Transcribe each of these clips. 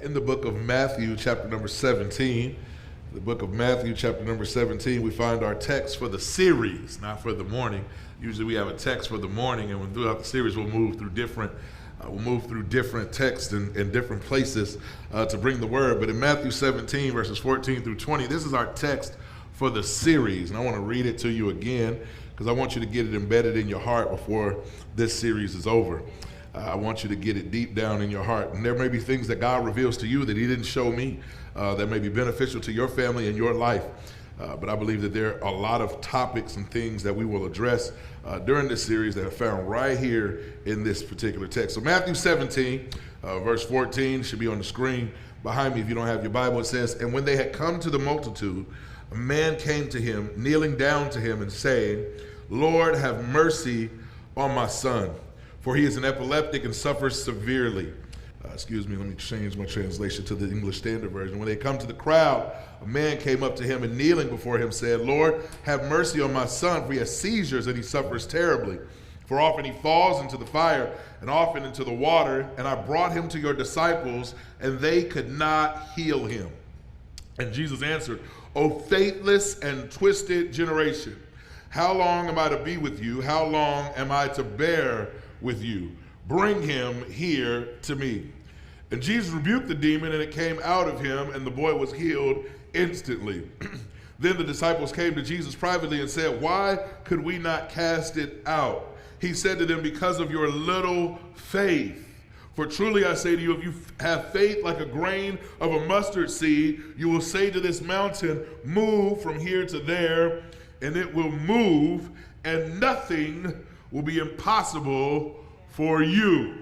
in the book of Matthew, chapter number 17. The book of Matthew, chapter number 17, we find our text for the series, not for the morning. Usually we have a text for the morning, and throughout the series we'll move through different texts and different places to bring the word. But in Matthew 17, verses 14 through 20, this is our text for the series. And I want to read it to you again because I want you to get it embedded in your heart before this series is over. I want you to get it deep down in your heart. And there may be things that God reveals to you that he didn't show me that may be beneficial to your family and your life. But I believe that there are a lot of topics and things that we will address during this series that are found right here in this particular text. So Matthew 17, verse 14 should be on the screen behind me if you don't have your Bible. It says, "And when they had come to the multitude, a man came to him, kneeling down to him and saying, 'Lord, have mercy on my son, for he is an epileptic and suffers severely.'" Let me change my translation to the English Standard Version. "When they come to the crowd, a man came up to him and kneeling before him said, 'Lord, have mercy on my son, for he has seizures and he suffers terribly. For often he falls into the fire and often into the water, and I brought him to your disciples, and they could not heal him.' And Jesus answered, 'O faithless and twisted generation, how long am I to be with you? How long am I to bear with you? Bring him here to me.' And Jesus rebuked the demon, and it came out of him, and the boy was healed instantly. Then the disciples came to Jesus privately and said, 'Why could we not cast it out?' He said to them, 'Because of your little faith. For truly I say to you, if you have faith like a grain of a mustard seed, you will say to this mountain, move from here to there, and it will move, and nothing will be impossible for you.'"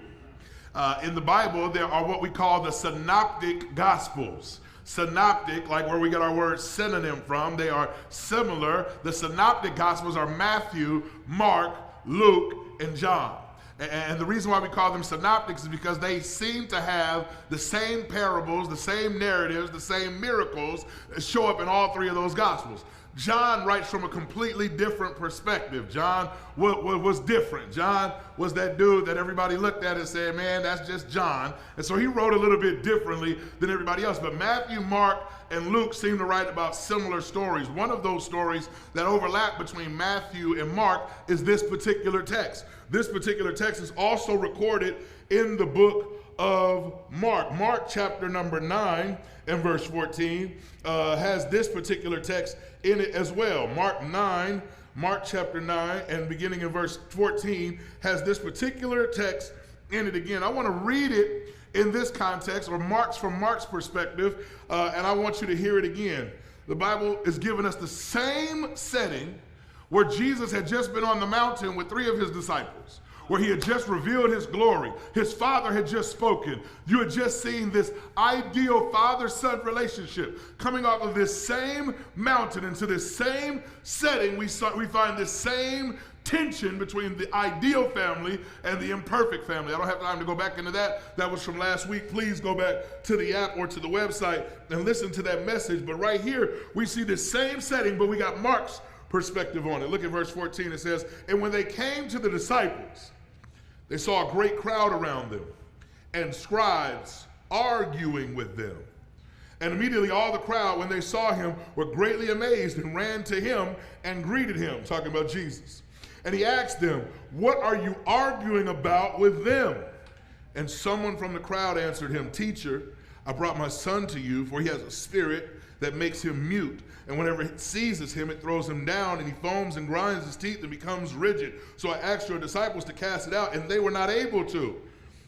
In the Bible, there are what we call the synoptic gospels. Synoptic, like where we get our word synonym from, they are similar. The synoptic gospels are Matthew, Mark, Luke, and John. And the reason why we call them synoptics is because they seem to have the same parables, the same narratives, the same miracles that show up in all three of those gospels. John writes from a completely different perspective. John was different. John was that dude that everybody looked at and said, "Man, that's just John." And so he wrote a little bit differently than everybody else. But Matthew, Mark, and Luke seem to write about similar stories. One of those stories that overlap between Matthew and Mark is this particular text. This particular text is also recorded in the book of Mark. Mark chapter number 9 and verse 14 has this particular text in it as well. Mark chapter 9 and beginning in verse 14 has this particular text in it again. I want to read it in this context, or from Mark's perspective, and I want you to hear it again. The Bible is giving us the same setting where Jesus had just been on the mountain with three of his disciples, where he had just revealed his glory. His Father had just spoken. You had just seen this ideal father-son relationship coming off of this same mountain into this same setting. We find this same tension between the ideal family and the imperfect family. I don't have time to go back into that. That was from last week. Please go back to the app or to the website and listen to that message. But right here, we see the same setting, but we got Mark's perspective on it. Look at verse 14. It says, "And when they came to the disciples, they saw a great crowd around them and scribes arguing with them. And immediately all the crowd, when they saw him, were greatly amazed and ran to him and greeted him," talking about Jesus. "And he asked them, 'What are you arguing about with them?' And someone from the crowd answered him, 'Teacher, I brought my son to you, for he has a spirit that makes him mute. And whenever it seizes him, it throws him down, and he foams and grinds his teeth and becomes rigid. So I asked your disciples to cast it out, and they were not able to.'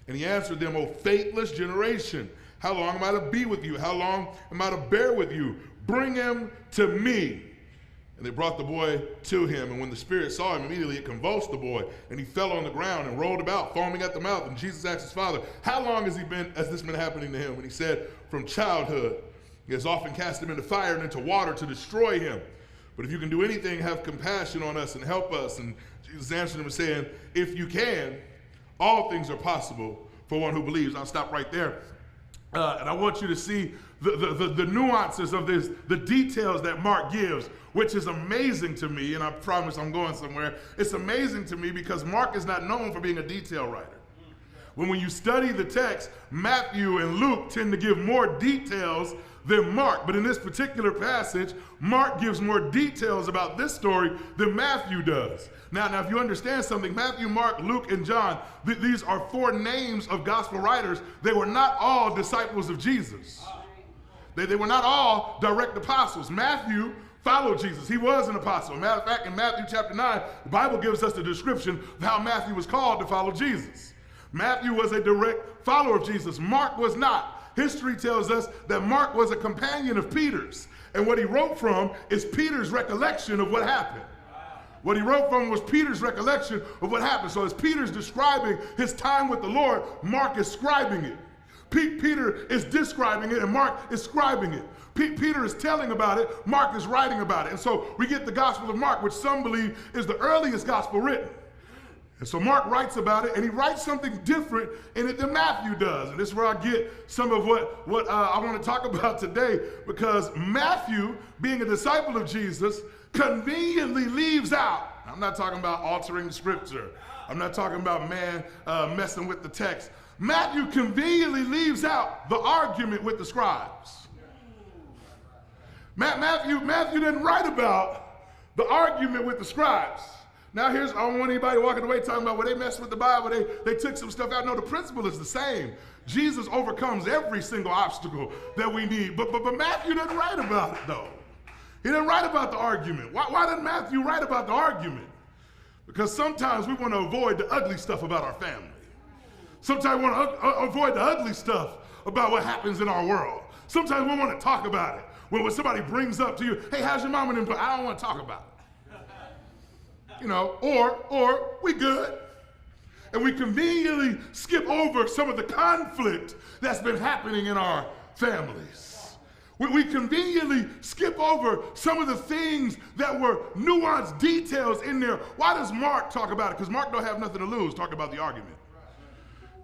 And he answered them, 'O faithless generation, how long am I to be with you? How long am I to bear with you? Bring him to me.' And they brought the boy to him, and when the spirit saw him, immediately it convulsed the boy, and he fell on the ground and rolled about, foaming at the mouth. And Jesus asked his father, 'How long has this been happening to him?' And he said, 'From childhood. He has often cast him into fire and into water to destroy him. But if you can do anything, have compassion on us and help us.' And Jesus answered him and said, 'If you can, all things are possible for one who believes.'" I'll stop right there. And I want you to see the nuances of this, the details that Mark gives, which is amazing to me, and I promise I'm going somewhere. It's amazing to me because Mark is not known for being a detail writer. When you study the text, Matthew and Luke tend to give more details than Mark. But in this particular passage, Mark gives more details about this story than Matthew does. Now, if you understand something, Matthew, Mark, Luke, and John, these are 4 names of gospel writers. They were not all disciples of Jesus. They were not all direct apostles. Matthew followed Jesus. He was an apostle. Matter of fact, in Matthew chapter 9, the Bible gives us the description of how Matthew was called to follow Jesus. Matthew was a direct follower of Jesus. Mark was not. History tells us that Mark was a companion of Peter's. And what he wrote from is Peter's recollection of what happened. What he wrote from was Peter's recollection of what happened. So as Peter's describing his time with the Lord, Mark is scribing it. Peter is describing it, and Mark is scribing it. Peter is telling about it, Mark is writing about it. And so we get the Gospel of Mark, which some believe is the earliest gospel written. And so Mark writes about it, and he writes something different in it than Matthew does. And this is where I get some of what I want to talk about today, because Matthew, being a disciple of Jesus, conveniently leaves out. I'm not talking about altering the scripture. I'm not talking about man messing with the text. Matthew conveniently leaves out the argument with the scribes. Matthew didn't write about the argument with the scribes. Now I don't want anybody walking away talking about, well, they messed with the Bible, they took some stuff out. No, the principle is the same. Jesus overcomes every single obstacle that we need. But Matthew didn't write about it, though. He didn't write about the argument. Why didn't Matthew write about the argument? Because sometimes we want to avoid the ugly stuff about our family. Sometimes we want to avoid the ugly stuff about what happens in our world. Sometimes we want to talk about it. When somebody brings up to you, hey, how's your mom and them? I don't want to talk about it. You know, or we good. And we conveniently skip over some of the conflict that's been happening in our families. We conveniently skip over some of the things that were nuanced details in there. Why does Mark talk about it? Because Mark don't have nothing to lose. Talk about the argument.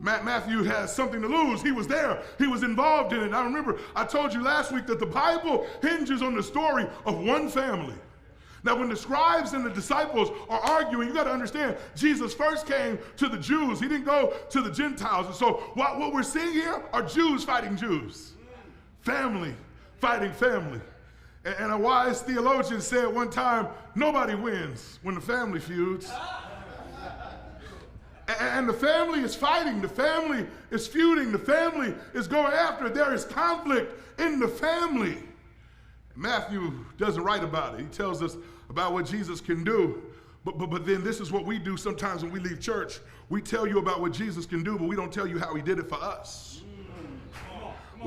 Matthew has something to lose. He was there. He was involved in it. I remember I told you last week that the Bible hinges on the story of one family. Now, when the scribes and the disciples are arguing, you got to understand, Jesus first came to the Jews. He didn't go to the Gentiles. And so what we're seeing here are Jews fighting Jews. Family fighting family. And a wise theologian said one time, nobody wins when the family feuds. And the family is fighting. The family is feuding. The family is going after it. There is conflict in the family. Matthew doesn't write about it. He tells us about what Jesus can do. But then this is what we do sometimes when we leave church. We tell you about what Jesus can do, but we don't tell you how he did it for us.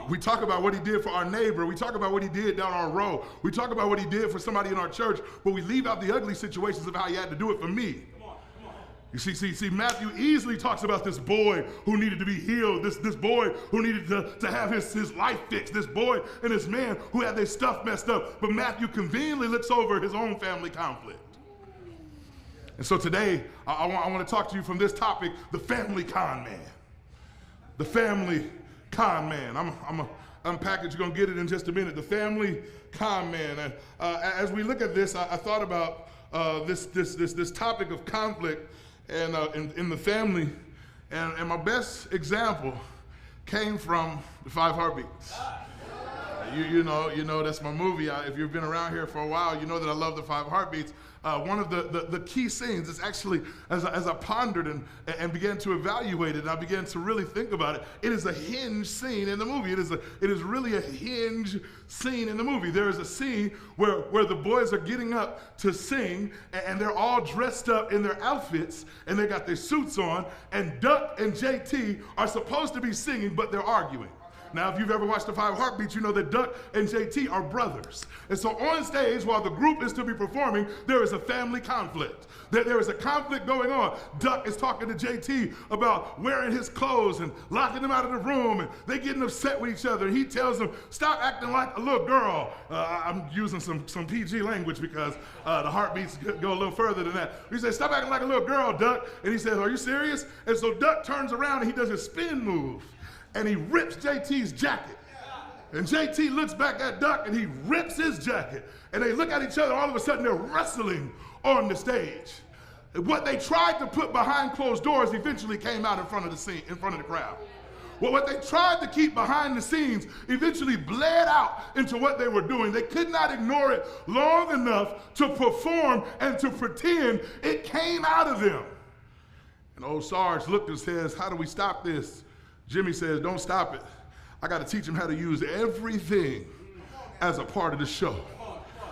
We talk about what he did for our neighbor. We talk about what he did down our road. We talk about what he did for somebody in our church, but we leave out the ugly situations of how he had to do it for me. You see, Matthew easily talks about this boy who needed to be healed, this boy who needed to have his life fixed, this boy and this man who had their stuff messed up. But Matthew conveniently looks over his own family conflict. And so today, I want to talk to you from this topic, the family con man. The family con man. I'm going to unpack it. You're going to get it in just a minute. The family con man. And as we look at this, I thought about this topic of conflict and in the family, and my best example came from the 5 Heartbeats. You know that's my movie. If you've been around here for a while, you know that I love the 5 Heartbeats. One of the key scenes is actually, as I pondered and began to evaluate it, and I began to really think about it, it is a hinge scene in the movie. It is really a hinge scene in the movie. There is a scene where the boys are getting up to sing, and they're all dressed up in their outfits, and they got their suits on, and Duck and JT are supposed to be singing, but they're arguing. Now, if you've ever watched the 5 Heartbeats, you know that Duck and JT are brothers. And so on stage, while the group is to be performing, there is a family conflict. There is a conflict going on. Duck is talking to JT about wearing his clothes and locking them out of the room, and they getting upset with each other. And he tells them, stop acting like a little girl. I'm using some PG language because the Heartbeats go a little further than that. He says, stop acting like a little girl, Duck. And he says, are you serious? And so Duck turns around and he does his spin move. And he rips JT's jacket. And JT looks back at Duck and he rips his jacket. And they look at each other, all of a sudden they're wrestling on the stage. What they tried to put behind closed doors eventually came out in front of the scene, in front of the crowd. Well, what they tried to keep behind the scenes eventually bled out into what they were doing. They could not ignore it long enough to perform and to pretend. It came out of them. And old Sarge looked and says, how do we stop this? Jimmy says, don't stop it. I got to teach him how to use everything as a part of the show.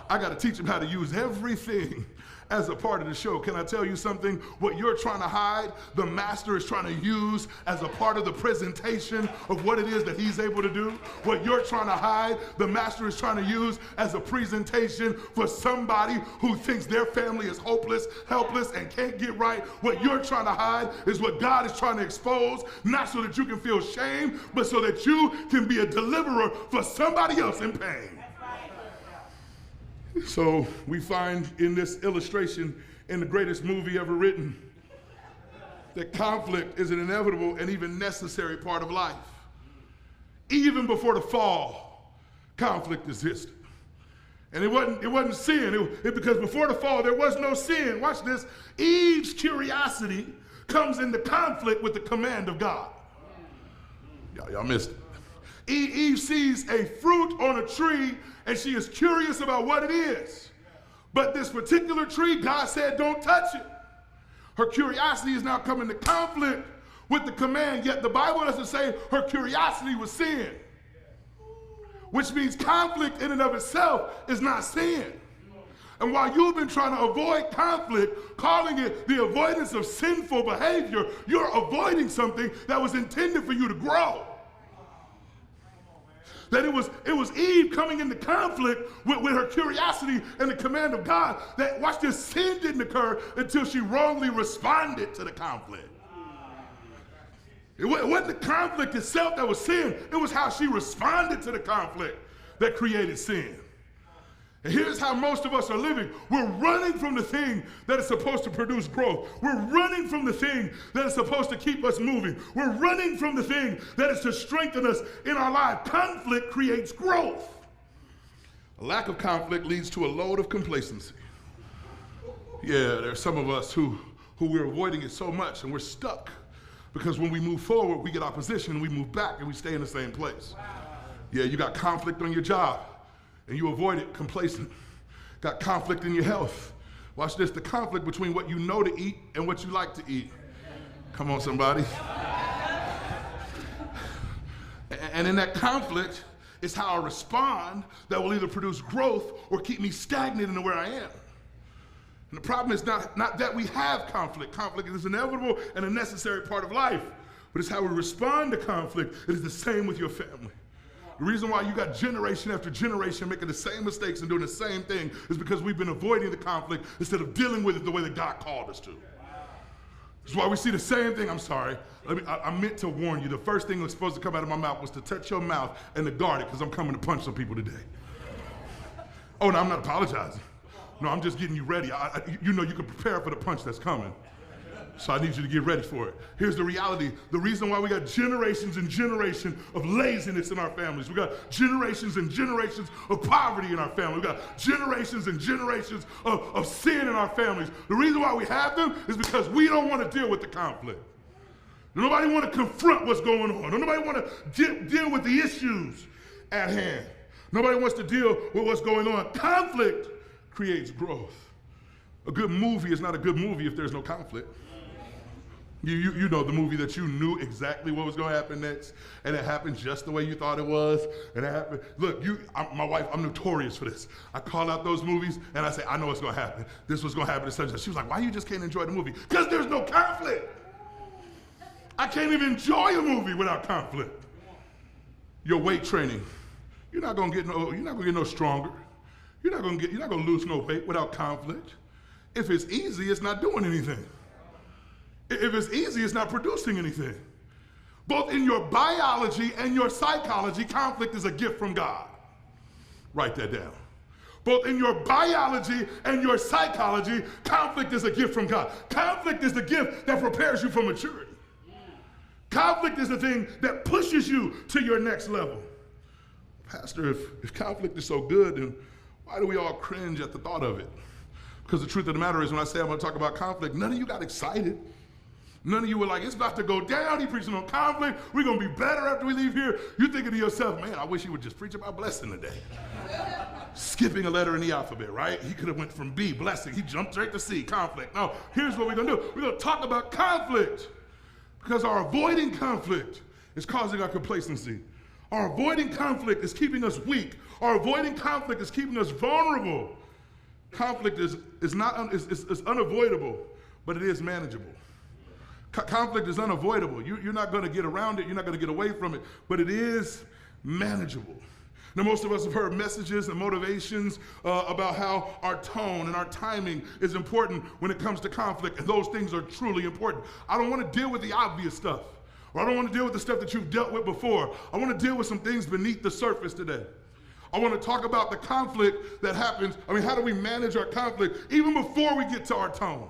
I got to teach him how to use everything as a part of the show. Can I tell you something? What you're trying to hide, the master is trying to use as a part of the presentation of what it is that he's able to do. What you're trying to hide, the master is trying to use as a presentation for somebody who thinks their family is hopeless, helpless, and can't get right. What you're trying to hide is what God is trying to expose, not so that you can feel shame, but so that you can be a deliverer for somebody else in pain. So we find in this illustration in the greatest movie ever written that conflict is an inevitable and even necessary part of life. Even before the fall, conflict existed. And it wasn't sin, because before the fall there was no sin. Watch this. Eve's curiosity comes into conflict with the command of God. Y'all missed it. Eve sees a fruit on a tree and she is curious about what it is. But this particular tree, God said, don't touch it. Her curiosity is now coming to conflict with the command, yet the Bible doesn't say her curiosity was sin. Which means conflict in and of itself is not sin. And while you've been trying to avoid conflict, calling it the avoidance of sinful behavior, you're avoiding something that was intended for you to grow. That it was Eve coming into conflict with her curiosity and the command of God, that, watch this, sin didn't occur until she wrongly responded to the conflict. It wasn't the conflict itself that was sin, it was how she responded to the conflict that created sin. And here's how most of us are living. We're running from the thing that is supposed to produce growth. We're running from the thing that is supposed to keep us moving. We're running from the thing that is to strengthen us in our life. Conflict creates growth. A lack of conflict leads to a load of complacency. Yeah, there's some of us who we're avoiding it so much and we're stuck because when we move forward, we get opposition, we move back and we stay in the same place. Yeah, you got conflict on your job. And you avoid it, complacent. Got conflict in your health. Watch this, the conflict between what you know to eat and what you like to eat. Come on, somebody. And in that conflict, it's how I respond that will either produce growth or keep me stagnant in where I am. And the problem is not that we have conflict. Conflict is inevitable and a necessary part of life. But it's how we respond to conflict. It is the same with your family. The reason why you got generation after generation making the same mistakes and doing the same thing is because we've been avoiding the conflict instead of dealing with it the way that God called us to. That's why we see the same thing. I'm sorry. I meant to warn you. The first thing that was supposed to come out of my mouth was to touch your mouth and to guard it because I'm coming to punch some people today. Oh, no, I'm not apologizing. No, I'm just getting you ready. You know you can prepare for the punch that's coming. So I need you to get ready for it. Here's the reality. The reason why we got generations and generations of laziness in our families. We got generations and generations of poverty in our family. We got generations and generations of sin in our families. The reason why we have them is because we don't want to deal with the conflict. Nobody want to confront what's going on. Nobody want to deal with the issues at hand. Nobody wants to deal with what's going on. Conflict creates growth. A good movie is not a good movie if there's no conflict. You know the movie that you knew exactly what was going to happen next, and it happened just the way you thought it was, and it happened. Look, my wife, I'm notorious for this. I call out those movies, and I say, I know what's going to happen. This was going to happen and such and such. She was like, why you just can't enjoy the movie? Because there's no conflict. I can't even enjoy a movie without conflict. Your weight training, you're not going to get no stronger. You're not going to lose no weight without conflict. If it's easy, it's not doing anything. If it's easy, it's not producing anything. Both in your biology and your psychology, conflict is a gift from God. Write that down. Both in your biology and your psychology, conflict is a gift from God. Conflict is the gift that prepares you for maturity. Conflict is the thing that pushes you to your next level. Pastor, if conflict is so good, then why do we all cringe at the thought of it? Because the truth of the matter is, when I say I'm going to talk about conflict, none of you got excited. None of you were like, it's about to go down. He's preaching on conflict. We're going to be better after we leave here. You're thinking to yourself, man, I wish he would just preach about blessing today. Skipping a letter in the alphabet, right? He could have went from B, blessing. He jumped straight to C, conflict. No, here's what we're going to do. We're going to talk about conflict because our avoiding conflict is causing our complacency. Our avoiding conflict is keeping us weak. Our avoiding conflict is keeping us vulnerable. Conflict is unavoidable, but it is manageable. Conflict is unavoidable. You're not going to get around it. You're not going to get away from it, but it is manageable. Now, most of us have heard messages and motivations about how our tone and our timing is important when it comes to conflict, and those things are truly important. I don't want to deal with the obvious stuff, or I don't want to deal with the stuff that you've dealt with before. I want to deal with some things beneath the surface today. I want to talk about the conflict that happens. I mean, how do we manage our conflict even before we get to our tone,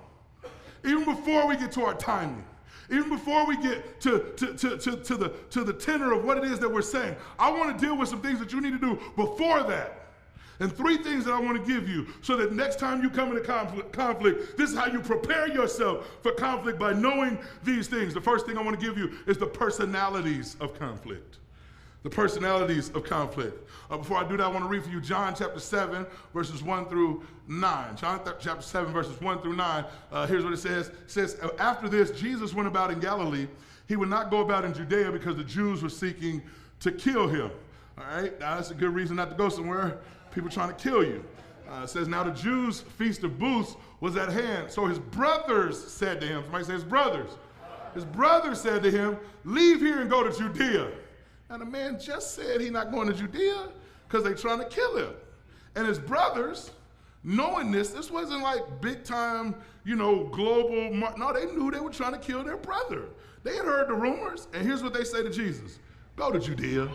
even before we get to our timing? Even before we get to the tenor of what it is that we're saying, I want to deal with some things that you need to do before that. And 3 things that I want to give you so that next time you come into conflict, this is how you prepare yourself for conflict, by knowing these things. The first thing I want to give you is the personalities of conflict. The personalities of conflict. Before I do that, I want to read for you John chapter 7, verses 1 through 9. John chapter 7, verses 1 through 9. Here's what it says. It says, after this, Jesus went about in Galilee. He would not go about in Judea because the Jews were seeking to kill him. All right, now that's a good reason not to go somewhere. People trying to kill you. It says, now the Jews' feast of booths was at hand. So his brothers said to him, somebody say his brothers. His brothers said to him, leave here and go to Judea. And the man just said he's not going to Judea because they're trying to kill him. And his brothers, knowing this wasn't like big time, global. No, they knew they were trying to kill their brother. They had heard the rumors. And here's what they say to Jesus. Go to Judea.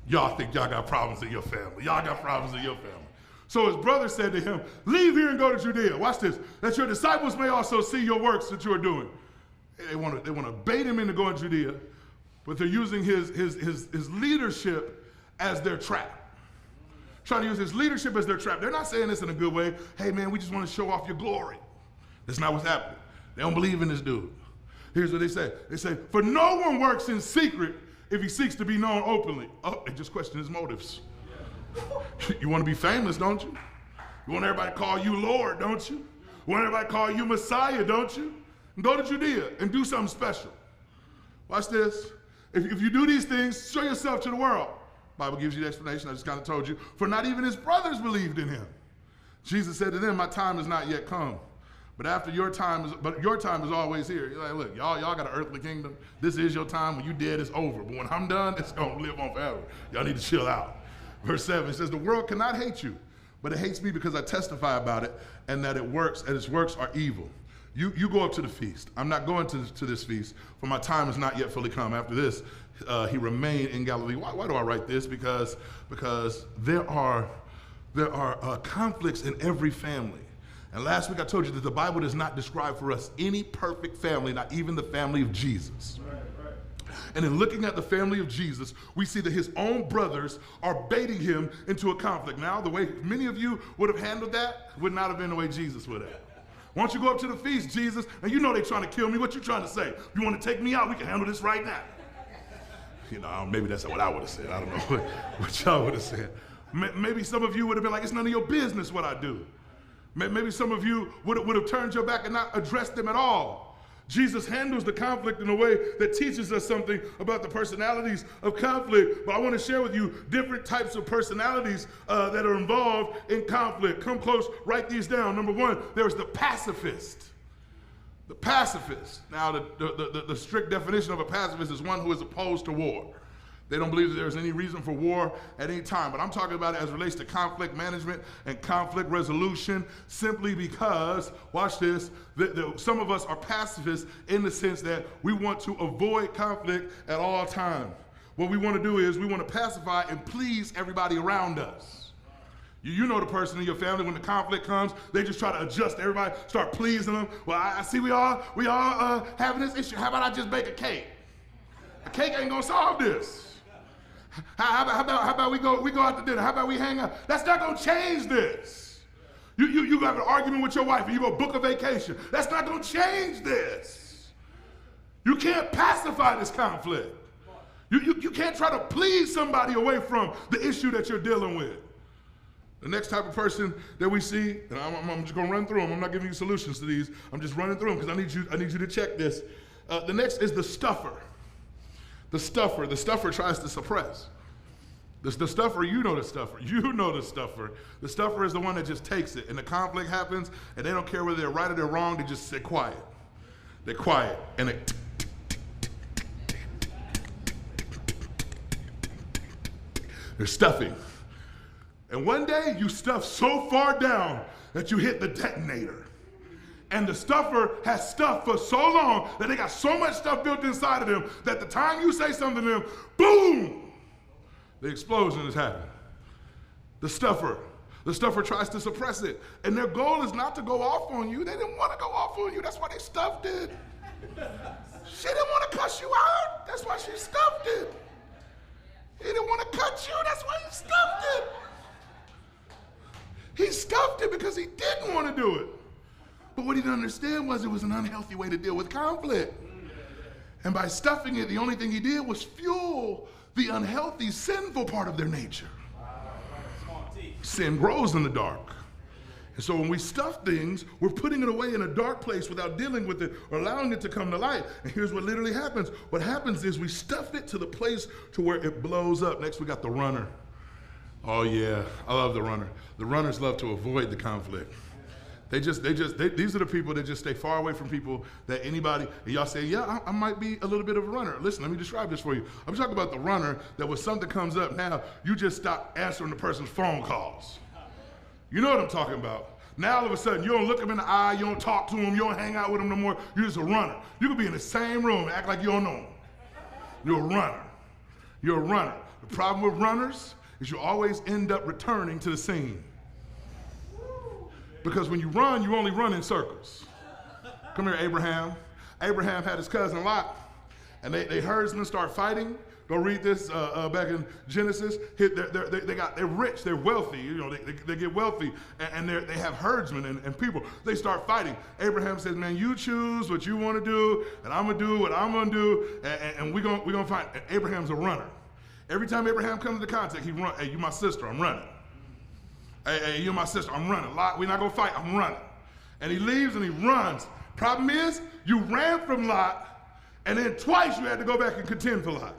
Y'all think y'all got problems in your family. Y'all got problems in your family. So his brother said to him, leave here and go to Judea. Watch this. That your disciples may also see your works that you are doing. They want to bait him into going to Judea. But they're using his leadership as their trap. Trying to use his leadership as their trap. They're not saying this in a good way. Hey, man, we just want to show off your glory. That's not what's happening. They don't believe in this dude. Here's what they say. They say, for no one works in secret if he seeks to be known openly. Oh, they just question his motives. You want to be famous, don't you? You want everybody to call you Lord, don't you? You want everybody to call you Messiah, don't you? And go to Judea and do something special. Watch this. If you do these things, show yourself to the world. The Bible gives you the explanation. I just kind of told you. For not even his brothers believed in him. Jesus said to them, my time has not yet come. But your time is always here. You're like, look, y'all got an earthly kingdom. This is your time. When you dead, it's over. But when I'm done, it's going to live on forever. Y'all need to chill out. Verse 7 says, the world cannot hate you, but it hates me because I testify about it and that it works, and its works are evil. You go up to the feast. I'm not going to this feast, for my time is not yet fully come. After this, he remained in Galilee. Why do I write this? Because there are conflicts in every family. And last week I told you that the Bible does not describe for us any perfect family, not even the family of Jesus. Right. And in looking at the family of Jesus, we see that his own brothers are baiting him into a conflict. Now, the way many of you would have handled that would not have been the way Jesus would have. Why don't you go up to the feast, Jesus, and you know they're trying to kill me. What you trying to say? You want to take me out? We can handle this right now. Maybe that's what I would have said. I don't know what y'all would have said. Maybe some of you would have been like, it's none of your business what I do. Maybe some of you would have turned your back and not addressed them at all. Jesus handles the conflict in a way that teaches us something about the personalities of conflict. But I want to share with you different types of personalities that are involved in conflict. Come close, write these down. Number 1, there's the pacifist. The pacifist. Now, the strict definition of a pacifist is one who is opposed to war. They don't believe that there's any reason for war at any time. But I'm talking about it as it relates to conflict management and conflict resolution, simply because, watch this, some of us are pacifists in the sense that we want to avoid conflict at all times. What we want to do is we want to pacify and please everybody around us. You know the person in your family, when the conflict comes, they just try to adjust everybody, start pleasing them. Well, I see we all having this issue. How about I just bake a cake? A cake ain't gonna solve this. How about we go out to dinner? How about we hang out? That's not gonna change this. You have an argument with your wife and you go book a vacation. That's not going to change this. You can't pacify this conflict. You can't try to please somebody away from the issue that you're dealing with. The next type of person that we see, and I'm just going to run through them. I'm not giving you solutions to these. I'm just running through them because I need you to check this. The next is the stuffer. The stuffer tries to suppress. The stuffer, you know the stuffer. You know the stuffer. The stuffer is the one that just takes it. And the conflict happens, and they don't care whether they're right or they're wrong. They just sit quiet. They're quiet. And they're stuffing. And one day, you stuff so far down that you hit the detonator. And the stuffer has stuffed for so long that they got so much stuff built inside of them that the time you say something to them, boom! The explosion has happened. The stuffer tries to suppress it. And their goal is not to go off on you. They didn't want to go off on you. That's why they stuffed it. She didn't want to cuss you out. That's why she stuffed it. He didn't want to cut you. That's why he stuffed it. He stuffed it because he didn't want to do it. But what he didn't understand was it was an unhealthy way to deal with conflict. And by stuffing it, the only thing he did was fuel the unhealthy, sinful part of their nature. Sin grows in the dark. And so when we stuff things, we're putting it away in a dark place without dealing with it or allowing it to come to light. And here's what literally happens. What happens is we stuff it to the place to where it blows up. Next, we got the runner. Oh yeah, I love the runner. The runners love to avoid the conflict. These are the people that just stay far away from people that anybody, and y'all say, yeah, I might be a little bit of a runner. Listen, let me describe this for you. I'm talking about the runner that when something comes up now, you just stop answering the person's phone calls. You know what I'm talking about. Now all of a sudden, you don't look them in the eye, you don't talk to them, you don't hang out with them no more. You're just a runner. You could be in the same room and act like you don't know them. You're a runner. You're a runner. The problem with runners is you always end up returning to the scene. Because when you run, you only run in circles. Come here, Abraham. Abraham had his cousin Lot, and they herdsmen start fighting. Go read this back in Genesis. They're rich, they're wealthy. You know, they get wealthy, and they have herdsmen and people. They start fighting. Abraham says, "Man, you choose what you want to do, and I'm gonna do what I'm gonna do, and we're gonna fight." And Abraham's a runner. Every time Abraham comes into contact, he runs. Hey, you my sister, I'm running. Hey, you're my sister, I'm running. Lot, we're not gonna fight, I'm running. And he leaves and he runs. Problem is, you ran from Lot, and then twice you had to go back and contend for Lot.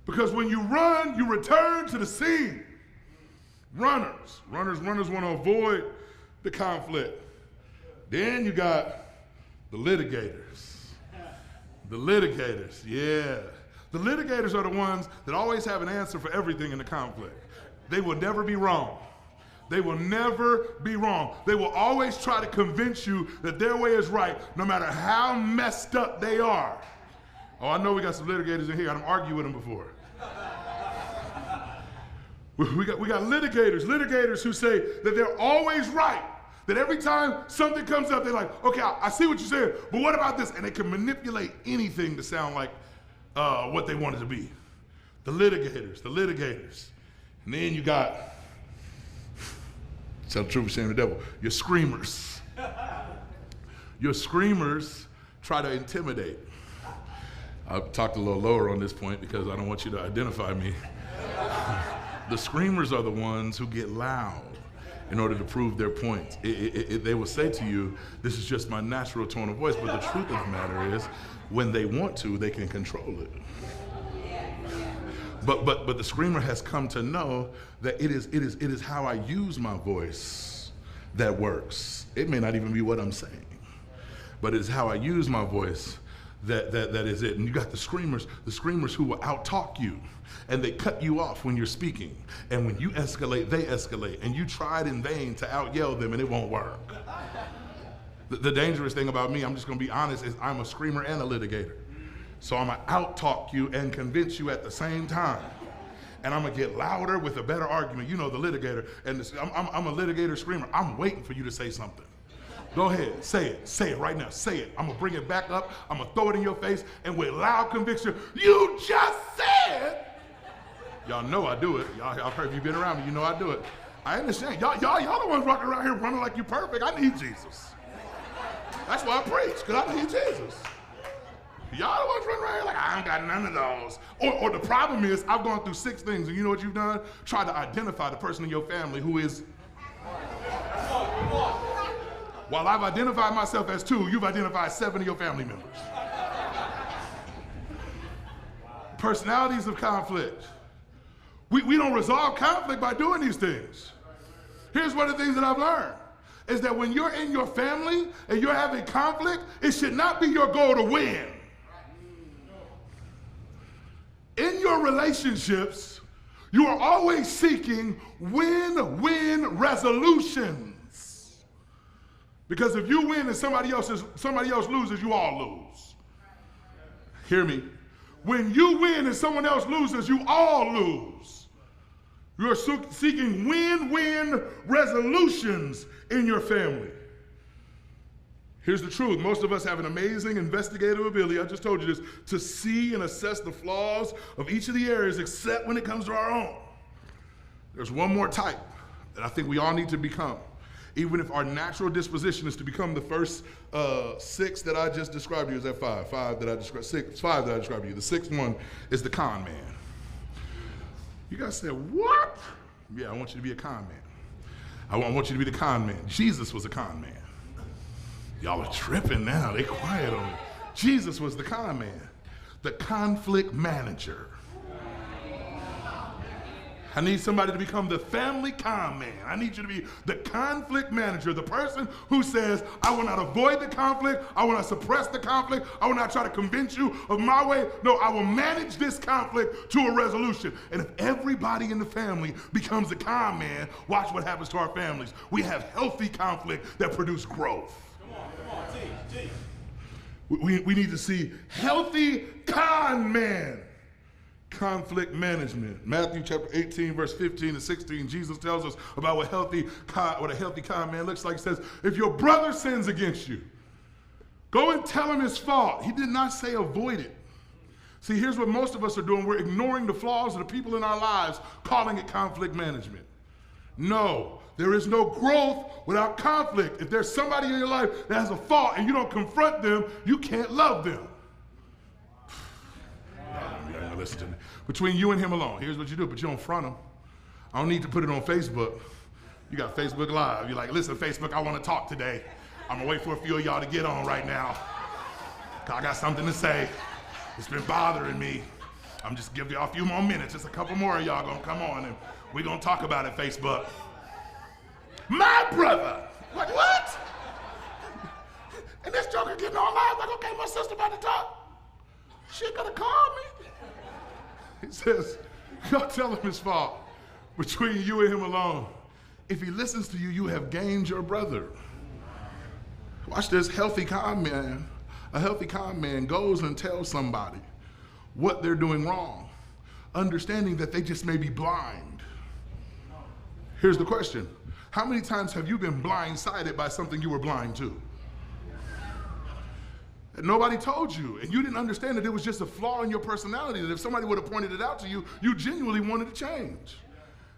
Because when you run, you return to the scene. Runners want to avoid the conflict. Then you got the litigators. The litigators, yeah. The litigators are the ones that always have an answer for everything in the conflict. They will never be wrong. They will never be wrong. They will always try to convince you that their way is right, no matter how messed up they are. Oh, I know we got some litigators in here. I've argued with them before. We got litigators who say that they're always right. That every time something comes up, they're like, okay, I see what you're saying, but what about this? And they can manipulate anything to sound like what they want it to be. The litigators. And then you got, tell the truth, shame the devil, your screamers. Your screamers try to intimidate. I've talked a little lower on this point because I don't want you to identify me. The screamers are the ones who get loud in order to prove their point. They will say to you, this is just my natural tone of voice, but the truth of the matter is, when they want to, they can control it. But the screamer has come to know that it is how I use my voice that works. It may not even be what I'm saying, but it's how I use my voice that is it. And you got the screamers who will out-talk you, and they cut you off when you're speaking. And when you escalate, they escalate. And you tried in vain to out-yell them, and it won't work. The dangerous thing about me, I'm just going to be honest, is I'm a screamer and a litigator. So I'm going to out-talk you and convince you at the same time. And I'm going to get louder with a better argument. You know, the litigator. And I'm a litigator screamer. I'm waiting for you to say something. Go ahead, say it right now, say it. I'm gonna bring it back up, I'm gonna throw it in your face, and with loud conviction, you just said. Y'all know I do it. Y'all heard, if you've been around me, you know I do it. I understand. Y'all the ones walking around here running like you perfect. I need Jesus. That's why I preach, because I need Jesus. Y'all the ones running around here like, I ain't got none of those. Or the problem is, I've gone through 6 things, and you know what you've done? Try to identify the person in your family who is. While I've identified myself as 2, you've identified 7 of your family members. Personalities of conflict. We don't resolve conflict by doing these things. Here's one of the things that I've learned, is that when you're in your family and you're having conflict, it should not be your goal to win. In your relationships, you are always seeking win-win resolutions. Because if you win and somebody else loses, you all lose. Hear me. When you win and someone else loses, you all lose. You are seeking win-win resolutions in your family. Here's the truth. Most of us have an amazing investigative ability, I just told you this, to see and assess the flaws of each of the areas except when it comes to our own. There's one more type that I think we all need to become. Even if our natural disposition is to become the first 6 that I just described to you. Is that 5? 5 that I described, 6, 5 that I described to you. The 6th one is the con man. You guys said, what? Yeah, I want you to be a con man. I want you to be the con man. Jesus was a con man. Y'all are tripping now. They quiet on me. Jesus was the con man, the conflict manager. I need somebody to become the family con man. I need you to be the conflict manager, the person who says, I will not avoid the conflict, I will not suppress the conflict, I will not try to convince you of my way. No, I will manage this conflict to a resolution. And if everybody in the family becomes a con man, watch what happens to our families. We have healthy conflict that produce growth. Come on, teach. We need to see healthy con man. Conflict management. Matthew chapter 18, verse 15 and 16, Jesus tells us about what a healthy con man looks like. He says, if your brother sins against you, go and tell him his fault. He did not say avoid it. See, here's what most of us are doing. We're ignoring the flaws of the people in our lives, calling it conflict management. No, there is no growth without conflict. If there's somebody in your life that has a fault and you don't confront them, you can't love them. Listen to me. Between you and him alone, here's what you do, but you don't front him. I don't need to put it on Facebook. You got Facebook Live. You're like, listen, Facebook, I want to talk today. I'm going to wait for a few of y'all to get on right now. I got something to say. It's been bothering me. I'm just giving y'all a few more minutes. Just a couple more of y'all going to come on, and we're going to talk about it, Facebook. My brother. Like, what? And this joker getting all live, like, okay, my sister about to talk. She going to call me. He says, go tell him his fault. Between you and him alone. If he listens to you, you have gained your brother. Watch this. Healthy con man. A healthy con man goes and tells somebody what they're doing wrong, understanding that they just may be blind. Here's the question. How many times have you been blindsided by something you were blind to? And nobody told you, and you didn't understand that it was just a flaw in your personality, that if somebody would have pointed it out to you, you genuinely wanted to change.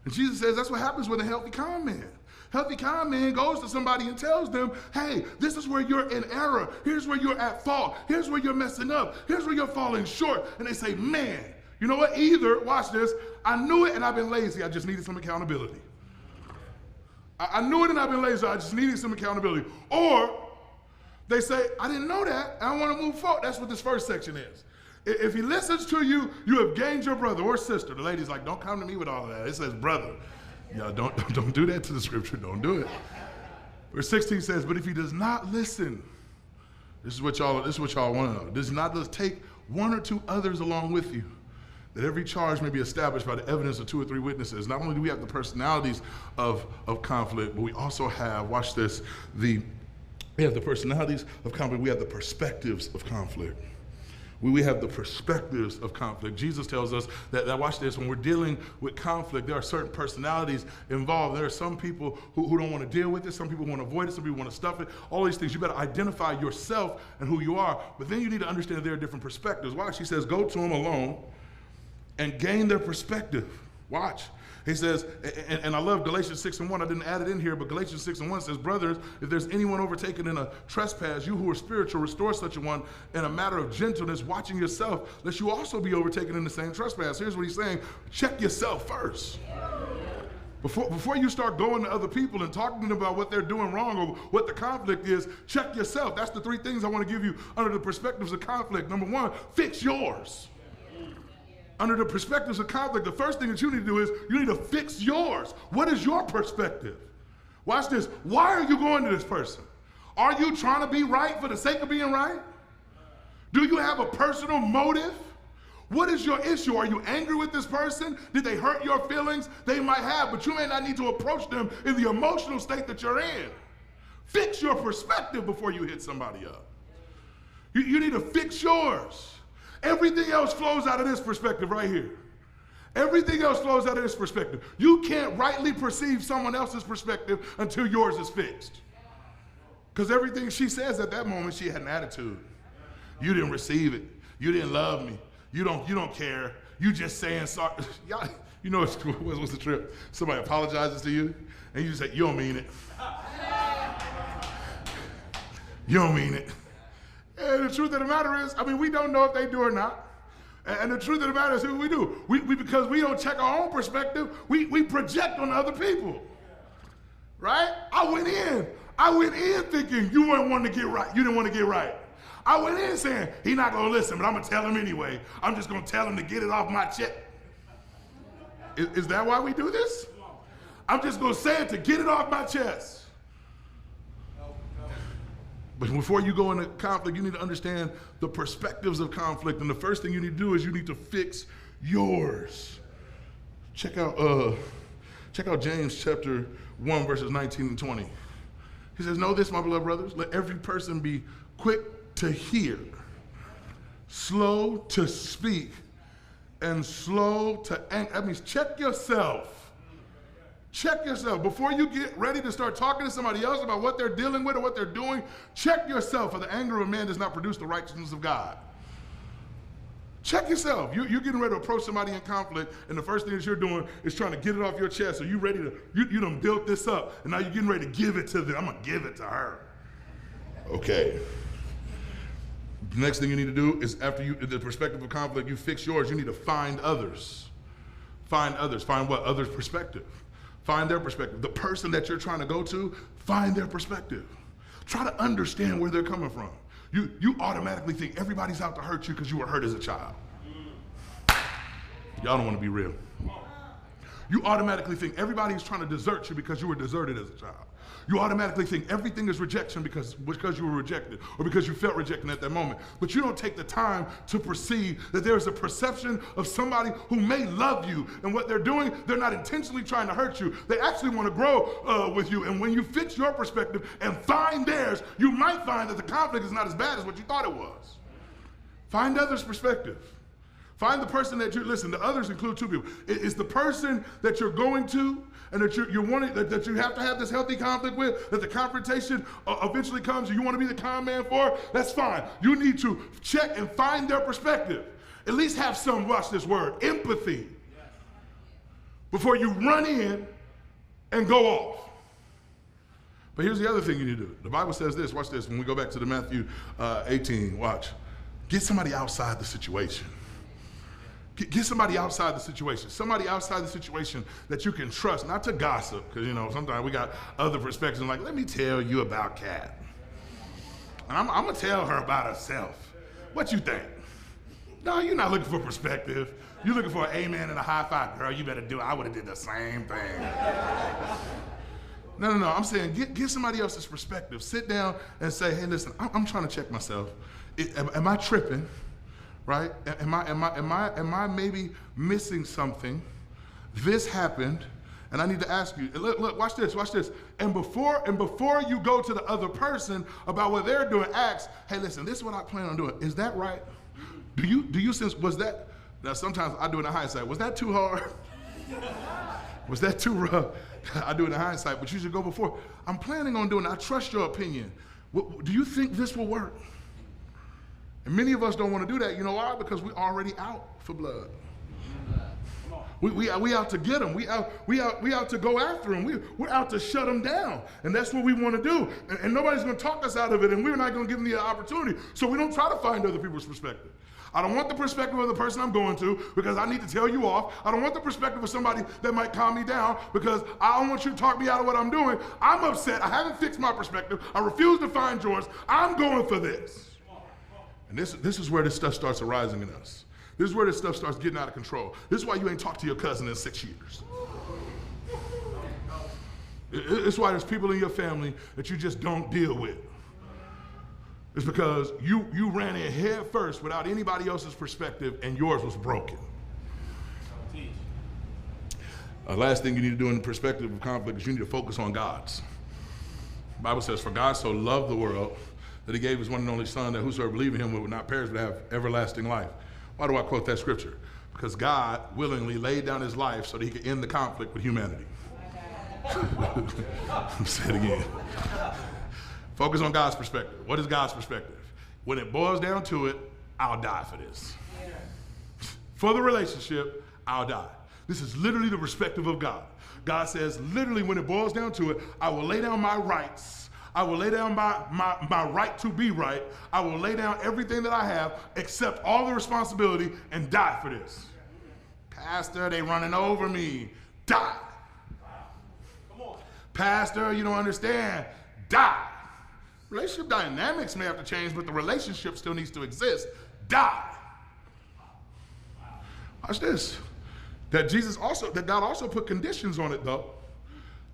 And Jesus says that's what happens with a healthy con man. Healthy con man goes to somebody and tells them, hey, this is where you're in error. Here's where you're at fault. Here's where you're messing up. Here's where you're falling short. And they say, man, you know what? Either, watch this, I knew it and I've been lazy. I just needed some accountability. I knew it and I've been lazy. I just needed some accountability. Or they say, I didn't know that, and I want to move forward. That's what this first section is. If he listens to you, you have gained your brother or sister. The lady's like, don't come to me with all of that. It says brother. Yeah, don't do that to the scripture. Don't do it. Verse 16 says, but if he does not listen, this is what y'all want to know. Does not take 1 or 2 others along with you, that every charge may be established by the evidence of 2 or 3 witnesses. Not only do we have the personalities of conflict, but we also have, watch this, we have the personalities of conflict. We have the perspectives of conflict. We have the perspectives of conflict. Jesus tells us that, watch this, when we're dealing with conflict, there are certain personalities involved. There are some people who don't want to deal with it. Some people want to avoid it. Some people want to stuff it. All these things. You better identify yourself and who you are. But then you need to understand that there are different perspectives. Watch, he says, go to them alone and gain their perspective. Watch. He says, and I love Galatians 6:1. I didn't add it in here, but Galatians 6:1 says, brothers, if there's anyone overtaken in a trespass, you who are spiritual, restore such a one in a matter of gentleness, watching yourself, lest you also be overtaken in the same trespass. Here's what he's saying. Check yourself first. Before you start going to other people and talking to them about what they're doing wrong or what the conflict is, check yourself. That's the three things I want to give you under the perspectives of conflict. Number one, fix yours. Under the perspectives of conflict, the first thing that you need to do is you need to fix yours. What is your perspective? Watch this. Why are you going to this person? Are you trying to be right for the sake of being right? Do you have a personal motive? What is your issue? Are you angry with this person? Did they hurt your feelings? They might have, but you may not need to approach them in the emotional state that you're in. Fix your perspective before you hit somebody up. You need to fix yours. Everything else flows out of this perspective right here. Everything else flows out of this perspective. You can't rightly perceive someone else's perspective until yours is fixed. Because everything she says at that moment, she had an attitude. You didn't receive it. You didn't love me. You don't care. You just saying sorry. Y'all, you know what's the trip? Somebody apologizes to you, and you just say, you don't mean it. You don't mean it. And the truth of the matter is, we don't know if they do or not. And the truth of the matter is, here's what we do. We because we don't check our own perspective, we project on other people. Right? I went in thinking you weren't wanting to get right. You didn't want to get right. I went in saying, he's not going to listen, but I'm going to tell him anyway. I'm just going to tell him to get it off my chest. Is that why we do this? I'm just going to say it to get it off my chest. But before you go into conflict, you need to understand the perspectives of conflict. And the first thing you need to do is you need to fix yours. Check out James chapter 1, verses 19 and 20. He says, know this, my beloved brothers, let every person be quick to hear, slow to speak, and slow to anger. That means check yourself. Check yourself. Before you get ready to start talking to somebody else about what they're dealing with or what they're doing, check yourself, for the anger of man does not produce the righteousness of God. Check yourself. You're getting ready to approach somebody in conflict, and the first thing that you're doing is trying to get it off your chest. So you ready to, you done built this up, and now you're getting ready to give it to them. I'm going to give it to her. Okay. The next thing you need to do is, after you, the perspective of conflict, you fix yours, you need to find others. Find others. Find what? Others' perspective. Find their perspective. The person that you're trying to go to, find their perspective. Try to understand where they're coming from. You automatically think everybody's out to hurt you because you were hurt as a child. Y'all don't want to be real. You automatically think everybody's trying to desert you because you were deserted as a child. You automatically think everything is rejection because you were rejected or because you felt rejected at that moment. But you don't take the time to perceive that there is a perception of somebody who may love you, and what they're doing, they're not intentionally trying to hurt you. They actually want to grow with you. And when you fix your perspective and find theirs, you might find that the conflict is not as bad as what you thought it was. Find others' perspective. Find the person that listen, the others include two people. It's the person that you're going to and that you're wanting, that you have to have this healthy conflict with, that the confrontation eventually comes and you want to be the calm man for. That's fine. You need to check and find their perspective. At least have some, watch this word, empathy, before you run in and go off. But here's the other thing you need to do. The Bible says this, watch this, when we go back to the Matthew 18, watch. Get somebody outside the situation. Get somebody outside the situation. Somebody outside the situation that you can trust, not to gossip, because, sometimes we got other perspectives, like, let me tell you about Kat. And I'm going to tell her about herself. What you think? No, you're not looking for perspective. You're looking for an amen and a high five. Girl, you better do it. I would have did the same thing. No. I'm saying get somebody else's perspective. Sit down and say, hey, listen, I'm trying to check myself. Am I tripping? Right? Am I maybe missing something? This happened, and I need to ask you. Look, watch this. And before you go to the other person about what they're doing, ask, hey, listen, this is what I plan on doing. Is that right? Do you sense, was that? Now sometimes I do it in hindsight. Was that too hard? Was that too rough? I do it in hindsight, but you should go before. I'm planning on doing it. I trust your opinion. Do you think this will work? And many of us don't want to do that. You know why? Because we're already out for blood. We out to get them. We out to go after them. We're out to shut them down. And that's what we want to do. And nobody's going to talk us out of it, and we're not going to give them the opportunity. So we don't try to find other people's perspective. I don't want the perspective of the person I'm going to because I need to tell you off. I don't want the perspective of somebody that might calm me down because I don't want you to talk me out of what I'm doing. I'm upset. I haven't fixed my perspective. I refuse to find yours. I'm going for this. And this is where this stuff starts arising in us. This is where this stuff starts getting out of control. This is why you ain't talked to your cousin in 6 years. It's why there's people in your family that you just don't deal with. It's because you ran in head first without anybody else's perspective and yours was broken. Last thing you need to do in the perspective of conflict is you need to focus on God's. The Bible says, for God so loved the world that he gave his one and only son that whosoever believe in him would not perish but have everlasting life. Why do I quote that scripture? Because God willingly laid down his life so that he could end the conflict with humanity. Say it again. Focus on God's perspective. What is God's perspective? When it boils down to it, I'll die for this. For the relationship, I'll die. This is literally the perspective of God. God says, literally, when it boils down to it, I will lay down my rights. I will lay down my right to be right. I will lay down everything that I have, accept all the responsibility, and die for this. Pastor, they running over me. Die. Come on. Pastor, you don't understand. Die. Relationship dynamics may have to change, but the relationship still needs to exist. Die. Watch this. That God also put conditions on it, though.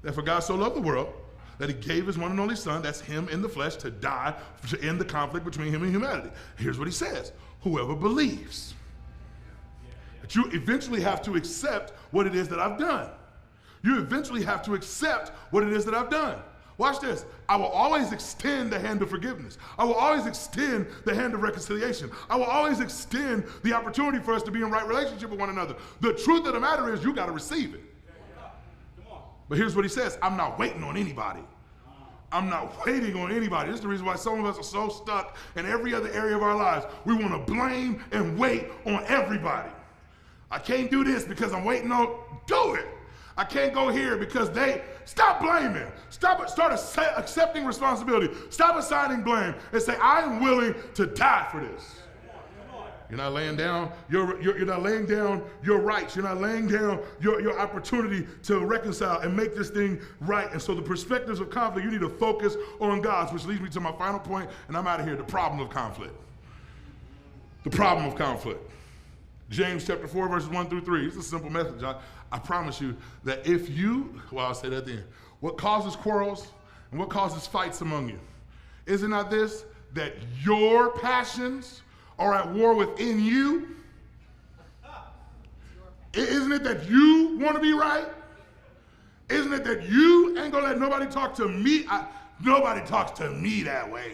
That for God so loved the world, that he gave his one and only son, that's him in the flesh, to die, to end the conflict between him and humanity. Here's what he says. Whoever believes. That you eventually have to accept what it is that I've done. You eventually have to accept what it is that I've done. Watch this. I will always extend the hand of forgiveness. I will always extend the hand of reconciliation. I will always extend the opportunity for us to be in right relationship with one another. The truth of the matter is you got to receive it. But here's what he says. I'm not waiting on anybody. I'm not waiting on anybody. This is the reason why some of us are so stuck in every other area of our lives. We want to blame and wait on everybody. I can't do this because I'm waiting on, do it. I can't go here because stop blaming. Start accepting responsibility. Stop assigning blame and say, I am willing to die for this. You're not laying down you're not laying down your rights. You're not laying down your opportunity to reconcile and make this thing right. And so the perspectives of conflict, you need to focus on God's, which leads me to my final point, and I'm out of here, the problem of conflict. The problem of conflict. James chapter 4, verses 1 through 3. It's a simple message. I promise you that I'll say that then. What causes quarrels and what causes fights among you? Is it not this, that your passions are at war within you? Isn't it that you want to be right? Isn't it that you ain't gonna let nobody talk to me? Nobody talks to me that way.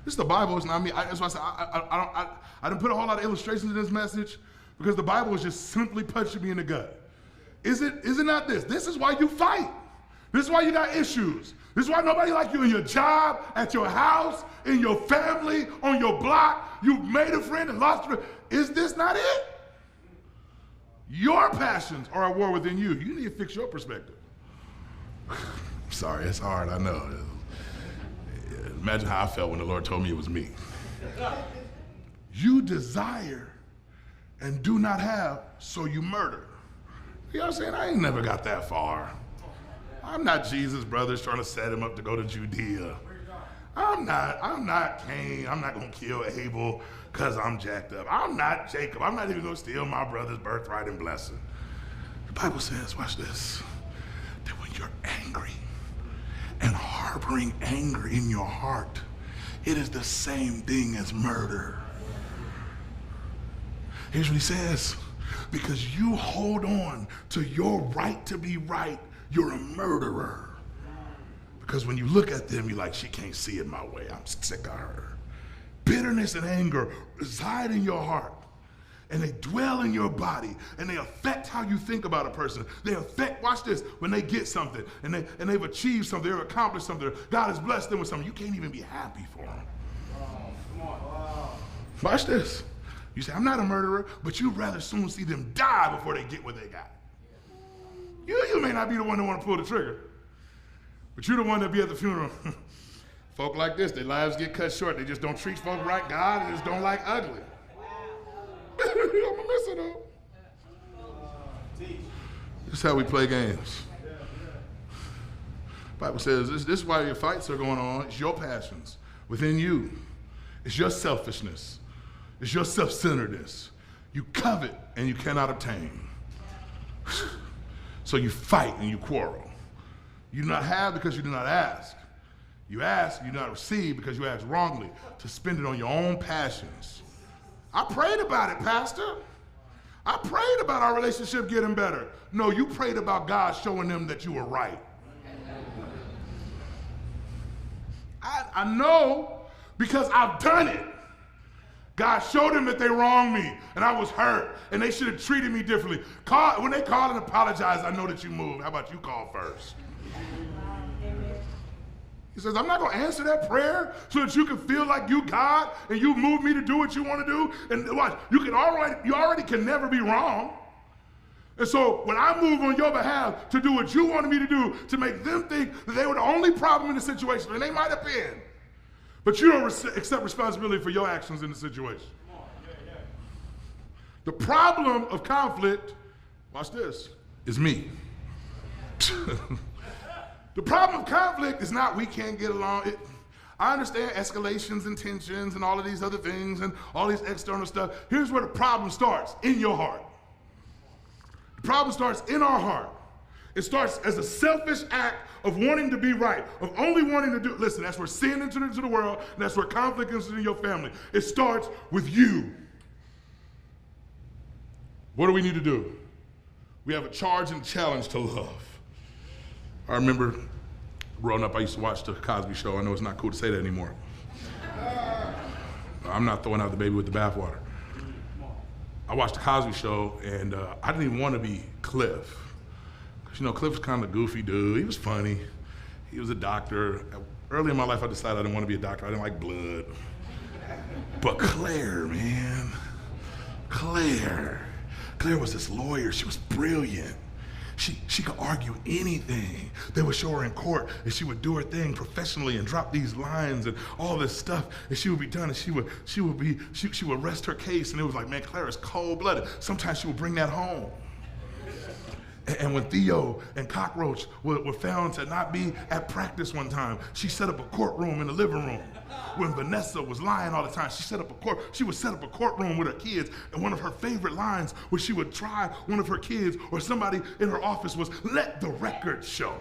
This is the Bible, it's not me. That's why I said I didn't put a whole lot of illustrations in this message because the Bible is just simply punching me in the gut. Is it not this? This is why you fight. This is why you got issues. This is why nobody like you in your job, at your house, in your family, on your block. You made a friend and lost a friend. Is this not it? Your passions are at war within you. You need to fix your perspective. Sorry, it's hard, I know. Imagine how I felt when the Lord told me it was me. You desire and do not have, so you murder. You know what I'm saying? I ain't never got that far. I'm not Jesus' brothers trying to set him up to go to Judea. I'm not Cain. I'm not going to kill Abel because I'm jacked up. I'm not Jacob. I'm not even going to steal my brother's birthright and blessing. The Bible says, watch this, that when you're angry and harboring anger in your heart, it is the same thing as murder. Here's what he says. Because you hold on to your right to be right, you're a murderer. Because when you look at them, you're like, she can't see it my way. I'm sick of her. Bitterness and anger reside in your heart. And they dwell in your body. And they affect how you think about a person. They affect, watch this, when they get something. And they've achieved something. They've accomplished something. God has blessed them with something. You can't even be happy for them. Watch this. You say, I'm not a murderer, but you'd rather soon see them die before they get what they got. You may not be the one that want to pull the trigger, but you're the one that be at the funeral. Folk like this, their lives get cut short. They just don't treat folk right. God just don't like ugly. I'm gonna miss it though. This is how we play games. Bible says this is why your fights are going on. It's your passions within you. It's your selfishness. It's your self-centeredness. You covet and you cannot obtain. So you fight and you quarrel. You do not have because you do not ask. You ask, you do not receive because you ask wrongly to spend it on your own passions. I prayed about it, Pastor. I prayed about our relationship getting better. No, you prayed about God showing them that you were right. I know because I've done it. God showed them that they wronged me and I was hurt and they should have treated me differently. When they call and apologize, I know that you moved. How about you call first? He says, I'm not going to answer that prayer so that you can feel like you God and you move me to do what you want to do. And watch, you already can never be wrong. And so when I move on your behalf to do what you wanted me to do, to make them think that they were the only problem in the situation, and they might have been, but you don't accept responsibility for your actions in the situation. The problem of conflict, watch this, is me. The problem of conflict is not we can't get along. I understand escalations and tensions and all of these other things and all these external stuff. Here's where the problem starts, in your heart. The problem starts in our heart. It starts as a selfish act of wanting to be right, of only wanting to do, listen, that's where sin entered into the world, and that's where conflict enters into your family. It starts with you. What do we need to do? We have a charge and challenge to love. I remember growing up, I used to watch the Cosby Show. I know it's not cool to say that anymore. I'm not throwing out the baby with the bathwater. I watched the Cosby Show, and I didn't even want to be Cliff. Because, you know, Cliff was kind of a goofy dude. He was funny. He was a doctor. Early in my life, I decided I didn't want to be a doctor. I didn't like blood. But Claire, man. Claire was this lawyer. She was brilliant. She could argue anything. They would show her in court, and she would do her thing professionally and drop these lines and all this stuff, and she would be done, and she would rest her case, and it was like, man, Claire is cold-blooded. Sometimes she would bring that home. And when Theo and Cockroach were found to not be at practice one time, she set up a courtroom in the living room. When Vanessa was lying all the time, she would set up a courtroom with her kids, and one of her favorite lines was she would try one of her kids or somebody in her office was, let the record show.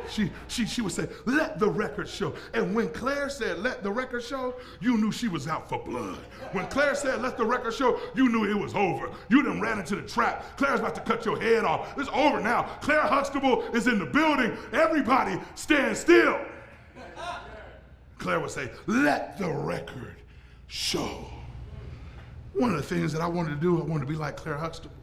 She would say, let the record show. And when Claire said, let the record show, you knew she was out for blood. When Claire said, let the record show, you knew it was over. You done ran into the trap. Claire's about to cut your head off. It's over now. Claire Huxtable is in the building. Everybody stand still. Claire would say, let the record show. One of the things that I wanted to do, I wanted to be like Claire Huxtable.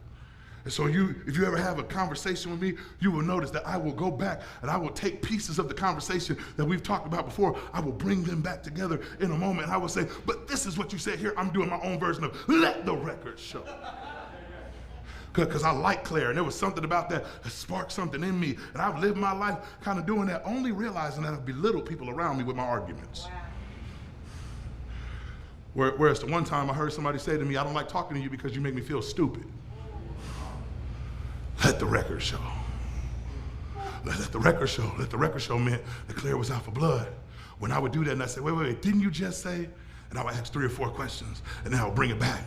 And so if you ever have a conversation with me, you will notice that I will go back and I will take pieces of the conversation that we've talked about before. I will bring them back together in a moment. And I will say, but this is what you said here. I'm doing my own version of let the record show. Because I like Claire, and there was something about that sparked something in me. And I've lived my life kind of doing that, only realizing that I've belittled people around me with my arguments. Wow. Whereas the one time I heard somebody say to me, I don't like talking to you because you make me feel stupid. Let the record show. Let the record show. Let the record show meant that Claire was out for blood. When I would do that and I said, wait, didn't you just say? And I would ask 3 or 4 questions, and then I would bring it back.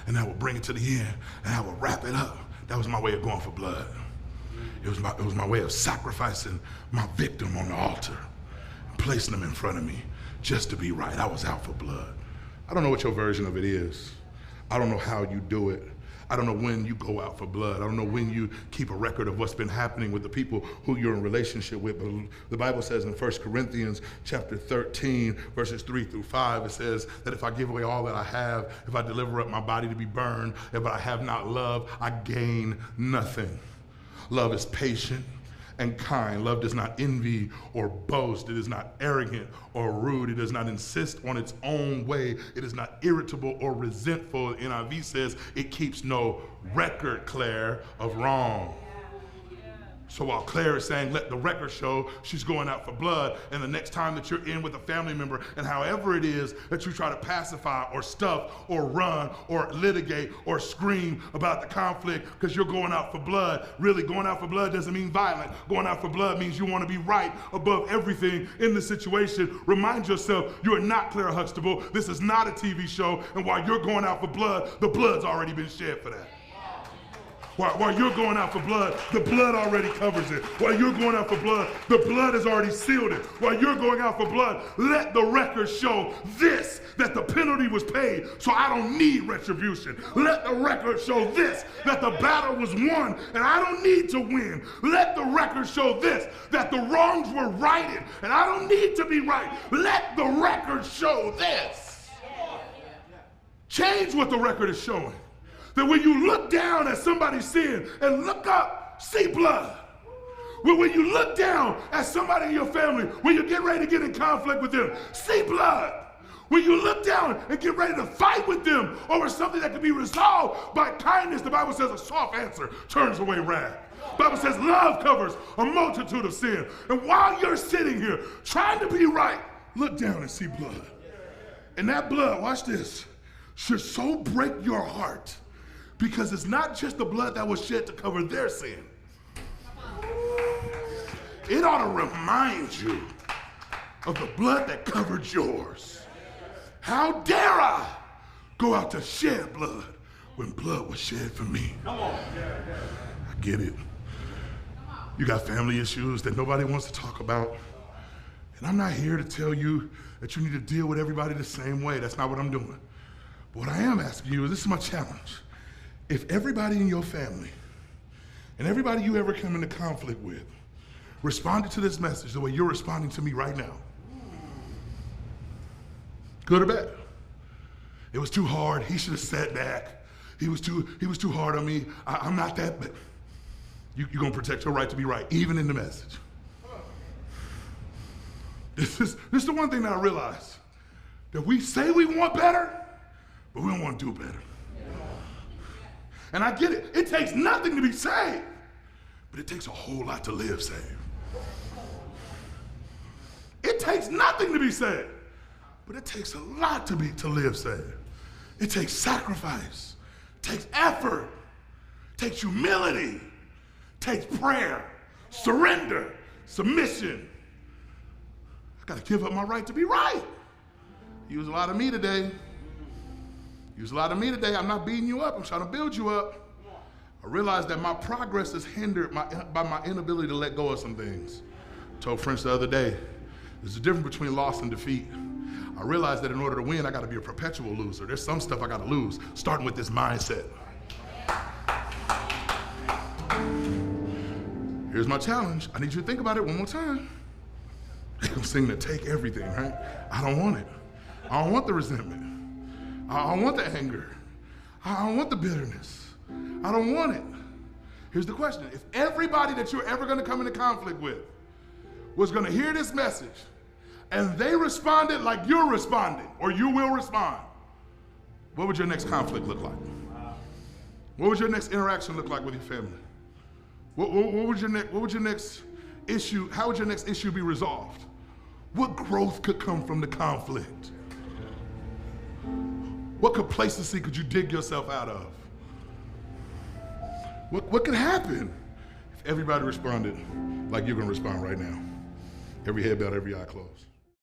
And I would bring it to the end, and I would wrap it up. That was my way of going for blood. It was my way of sacrificing my victim on the altar and placing them in front of me just to be right. I was out for blood. I don't know what your version of it is. I don't know how you do it. I don't know when you go out for blood. I don't know when you keep a record of what's been happening with the people who you're in relationship with. But the Bible says in 1 Corinthians chapter 13, verses 3 through 5, it says that if I give away all that I have, if I deliver up my body to be burned, if I have not love, I gain nothing. Love is patient and kind. Love does not envy or boast. It is not arrogant or rude. It does not insist on its own way. It is not irritable or resentful. NIV says it keeps no record, Claire, of wrong. So while Claire is saying, let the record show, she's going out for blood, and the next time that you're in with a family member, and however it is that you try to pacify or stuff or run or litigate or scream about the conflict because you're going out for blood, really going out for blood doesn't mean violent. Going out for blood means you want to be right above everything in the situation. Remind yourself, you are not Claire Huxtable. This is not a TV show, and while you're going out for blood, the blood's already been shed for that. While you're going out for blood, the blood already covers it. While you're going out for blood, the blood has already sealed it. While you're going out for blood, let the record show this, that the penalty was paid, so I don't need retribution. Let the record show this, that the battle was won, and I don't need to win. Let the record show this, that the wrongs were righted, and I don't need to be right. Let the record show this. Change what the record is showing. That when you look down at somebody's sin and look up, see blood. When you look down at somebody in your family, when you get ready to get in conflict with them, see blood. When you look down and get ready to fight with them over something that can be resolved by kindness, the Bible says a soft answer turns away wrath. The Bible says love covers a multitude of sin. And while you're sitting here trying to be right, look down and see blood. And that blood, watch this, should so break your heart. Because it's not just the blood that was shed to cover their sin. It ought to remind you of the blood that covered yours. How dare I go out to shed blood when blood was shed for me? Come on. I get it. You got family issues that nobody wants to talk about. And I'm not here to tell you that you need to deal with everybody the same way. That's not what I'm doing. But what I am asking you is, this is my challenge. If everybody in your family and everybody you ever come into conflict with responded to this message the way you're responding to me right now, good or bad, it was too hard, he should have sat back, he was too hard on me, I'm not that, but you're gonna protect your right to be right, even in the message. This is the one thing that I realize, that we say we want better, but we don't want to do better. And I get it. It takes nothing to be saved, but it takes a whole lot to live saved. It takes nothing to be saved, but it takes a lot to live saved. It takes sacrifice, it takes effort, it takes humility, it takes prayer, surrender, submission. I gotta give up my right to be right. Use a lot of me today. Use a lot of me today. I'm not beating you up. I'm trying to build you up. I realize that my progress is hindered by my inability to let go of some things. I told French the other day, there's a difference between loss and defeat. I realized that in order to win, I got to be a perpetual loser. There's some stuff I got to lose, starting with this mindset. Here's my challenge. I need you to think about it one more time. They're going to sing to take everything, right? I don't want it. I don't want the resentment. I don't want the anger. I don't want the bitterness. I don't want it. Here's the question. If everybody that you're ever going to come into conflict with was going to hear this message and they responded like you're responding, or you will respond, what would your next conflict look like? What would your next interaction look like with your family? What would your next issue, how would your next issue be resolved? What growth could come from the conflict? What complacency could you dig yourself out of? What could happen if everybody responded like you're gonna respond right now? Every head bowed, every eye closed.